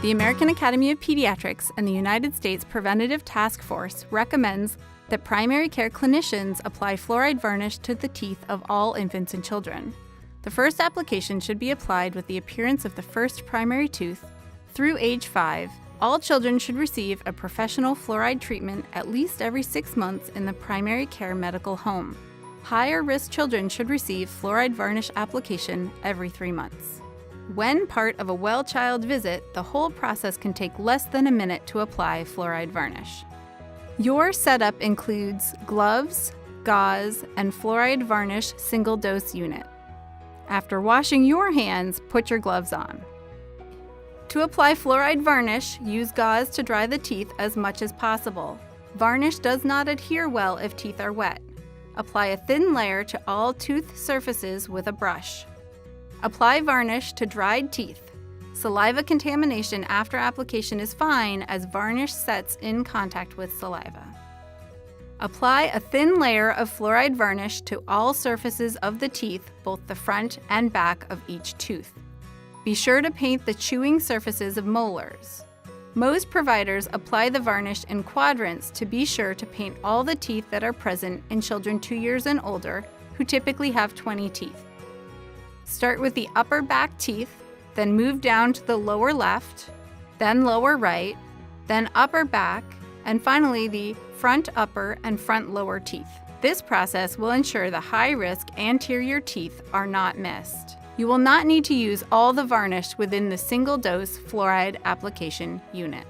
The American Academy of Pediatrics and the United States Preventative Task Force recommends that primary care clinicians apply fluoride varnish to the teeth of all infants and children. The first application should be applied with the appearance of the first primary tooth. Through age 5, all children should receive a professional fluoride treatment at least every 6 months in the primary care medical home. Higher risk children should receive fluoride varnish application every 3 months. When part of a well-child visit, the whole process can take less than a minute to apply fluoride varnish. Your setup includes gloves, gauze, and fluoride varnish single-dose unit. After washing your hands, put your gloves on. To apply fluoride varnish, use gauze to dry the teeth as much as possible. Varnish does not adhere well if teeth are wet. Apply a thin layer to all tooth surfaces with a brush. Apply varnish to dried teeth. Saliva contamination after application is fine as varnish sets in contact with saliva. Apply a thin layer of fluoride varnish to all surfaces of the teeth, both the front and back of each tooth. Be sure to paint the chewing surfaces of molars. Most providers apply the varnish in quadrants to be sure to paint all the teeth that are present in children 2 years and older, who typically have 20 teeth. Start with the upper back teeth, then move down to the lower left, then lower right, then upper back, and finally the front upper and front lower teeth. This process will ensure the high-risk anterior teeth are not missed. You will not need to use all the varnish within the single-dose fluoride application unit.